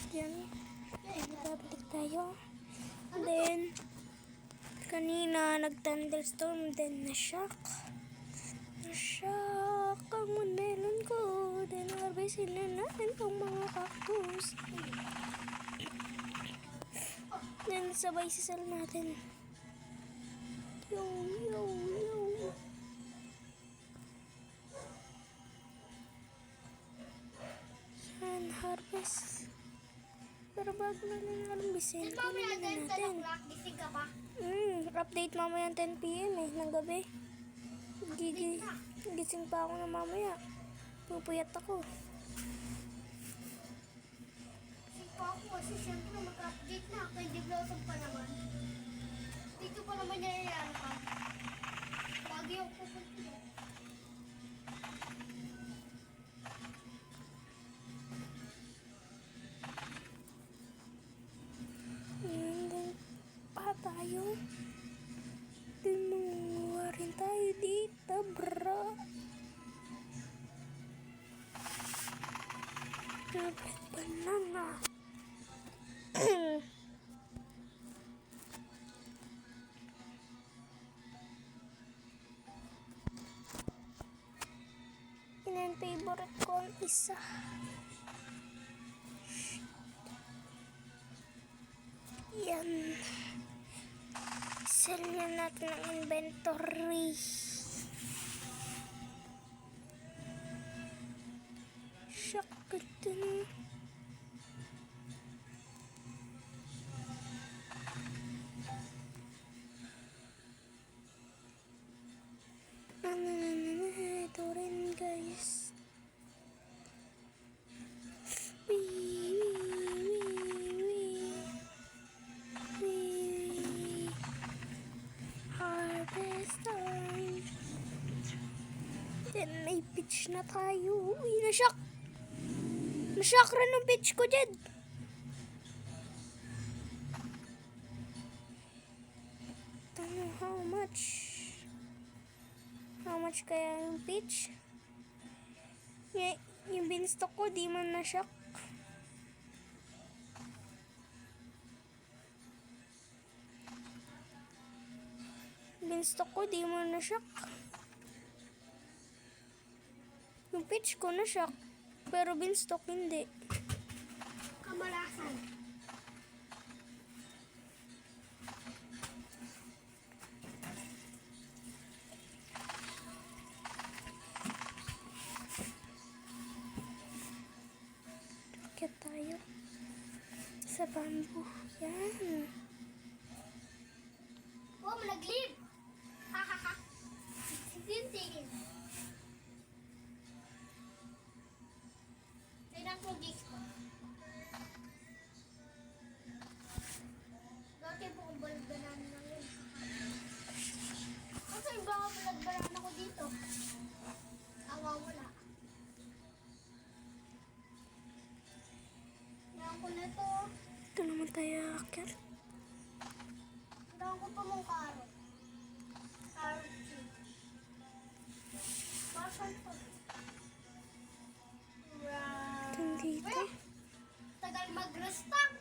Yan. Babalik tayo. Then, kanina nag-thunderstorm. Then, na-shock. Na-shock ang melon ko. Then, harvestin na natin itong mga cactus. Then, sabay sisal natin. Yo, yo, yo. Yan, harvest. Pero bago na harvestin, kunin na natin. Update mamaya 10 PM ng gabi. Gising pa ako na mamaya. Pupuyat ako. Kasi siyempre mag-update na. Kaya di-blossom pa naman. Dito pa naman niya yan pa. Lagi ako pupunta. Then, pa tayo. Tinunguha rin tayo dito, bro. Dapat banana. Yan ang favorite ko ang isa. Yan. Sell natin ang inventory. Shock ito na. Ito rin guys. Harvest time. Then may pitch na tayo. Uy, na-shock. Na-shock rin ang pitch ko dyan. How much? How much kaya yung pitch? Yung binstock ko, di man na-shock. Binstock ko, di man na-shock. Yung pitch ko na-shock. Pero binstock hindi. Kamalasan. Kaya tayo sa bamboo. Yan. Oh, malaglim. Hahaha. Tigil. Tignan ko gigs ko. Dati po kung balagbanan lang yun. Kasi ba balagbanan ako dito? Awa wala. Kailangan ko na ito. Ito naman tayo akit. Kailangan ko pa mong carrot. Carrot seed. Bakit po? Dito. Tagal mag-restock.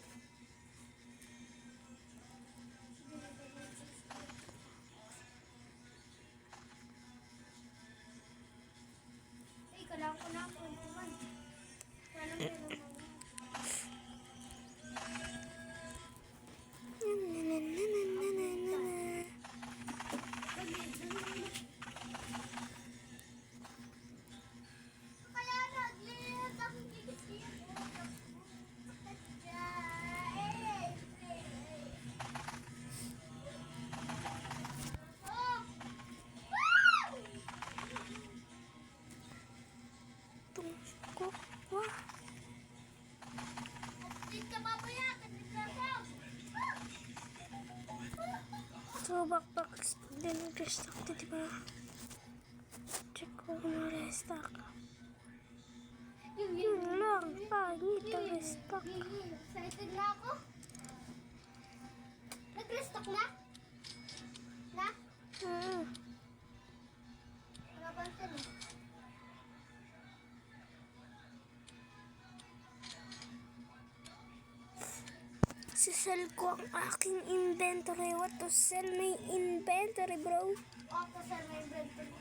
Ay, kailangan ko na ako naman. Kailangan meron ako. Kaya naglit ang gigising. Tungko. Wah. Dito ka babaya, dito ka. So, backpacks din nag-restock to, diba? Check ko kung na-restock. Yun lang. Pangit ang restock. Excited na ako. Nag-restock na? Na? Wala pa siya eh. Isasell ko ang aking inventory. What to sell my inventory, bro? Auto sell my inventory.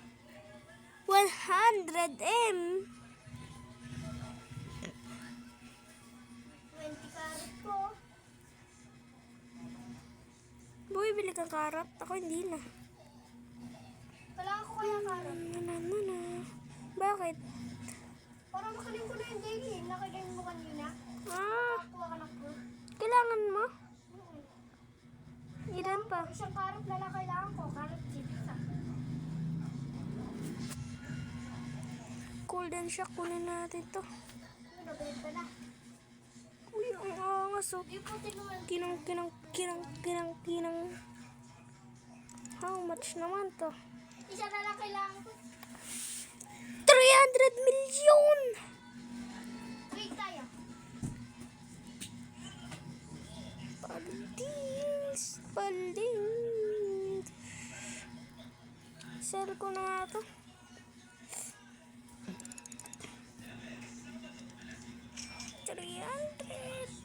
100M. 20 carrot po. Boy, bili kang carrot. Ako hindi na. Kailangan ko kaya carrot. Na. Bakit? Para makalim ko na yung daily. Nakagaling mo kanina. Kuha ka ng fruit. Kailangan mo? Ilan pa? Isang carrot na lang kailangan ko. Carrot chips. Golden shock. Kunin natin to. Ano, benta na. Uy, ang angas oh. Di po tinuman. Kinang. How much naman to? Isa na lang kailangan ko. 300 million! Wait tayo. Paldings. Sell ko na nga to.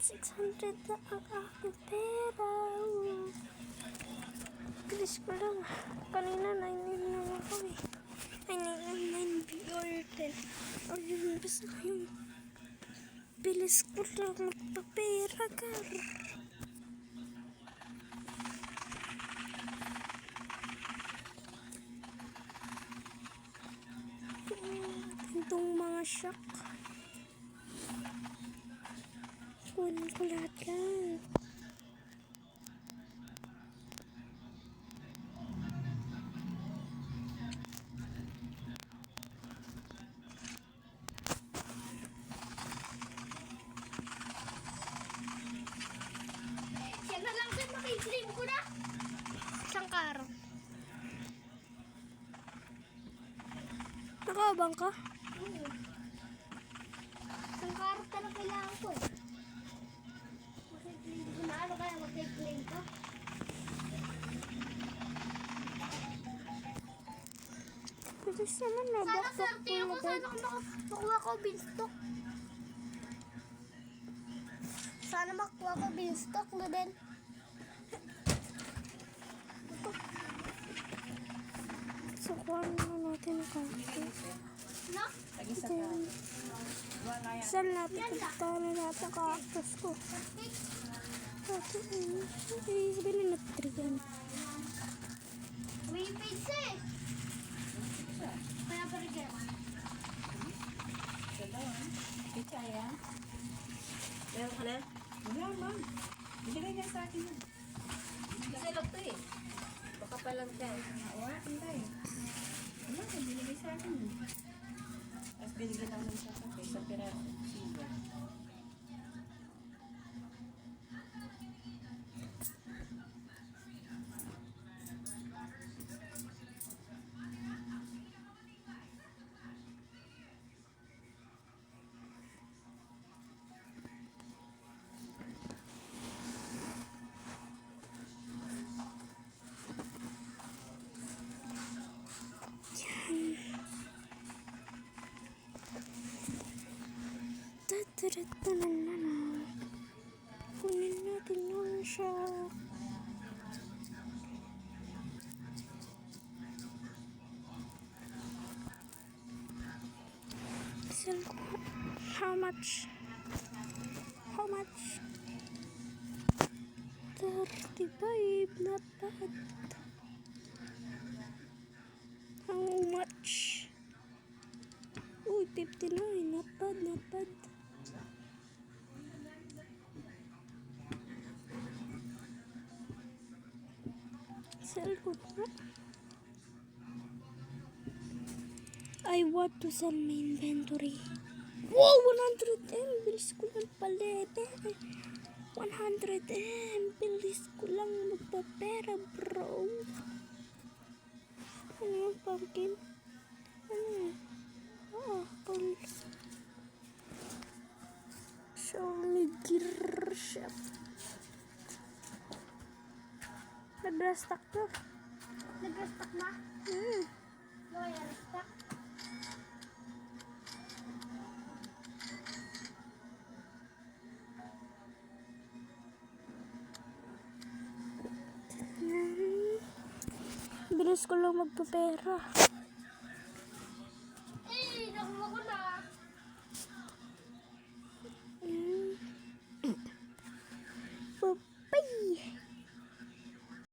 600 na ang aking pera. Bilis ko lang. Kanina 9 lang ako eh. Ay, 9 or 10. O yun, basta yung bilis ko lang magpapera ka. Itong mga shock. Kunin ko lahat yan. Yan na lang din makiklaim ko na. Isang karo. Nakaabang ka? Isang karo na lang kailangan ko eh. Makiklaim ko na. Ano kaya makiklaim ko? Bilis naman na. Sana Bakit swerte ako. Sana makuha ko beanstalk. Sana makuha ko beanstalk na din. So, kuha na natin ang cactus. No? Ito yun. Saan natin? Puntahan na natin ang cactus ko. Ito yun. Sabihin na 3 yan. May pizza eh. Kaya pa rin kaya. Pizza yan? Meron ka na? Wala, ma'am. Binigay niya sa akin yun. Isa lang to eh. Baka pa lang siya. Wala, pintay. Wala, binigay sa akin yun. Tapos binigay lang naman siya sa akin. Sa piraso. Silver. Kunin natin yun siya. Sell ko. How much? How much? 35. Not bad. How much? Uy, 59. Not bad, not bad. Sell ko na. I want to sell my inventory. Wow, 100M. Bilis ko lang palete. 100M. Bilis ko lang magpapera, bro. Ano yung pumpkin? Ano? Apple. Show me gear shop. Nag-restock to. Nag-restock na? Loyal stock. Kabilis ko lang magpapera.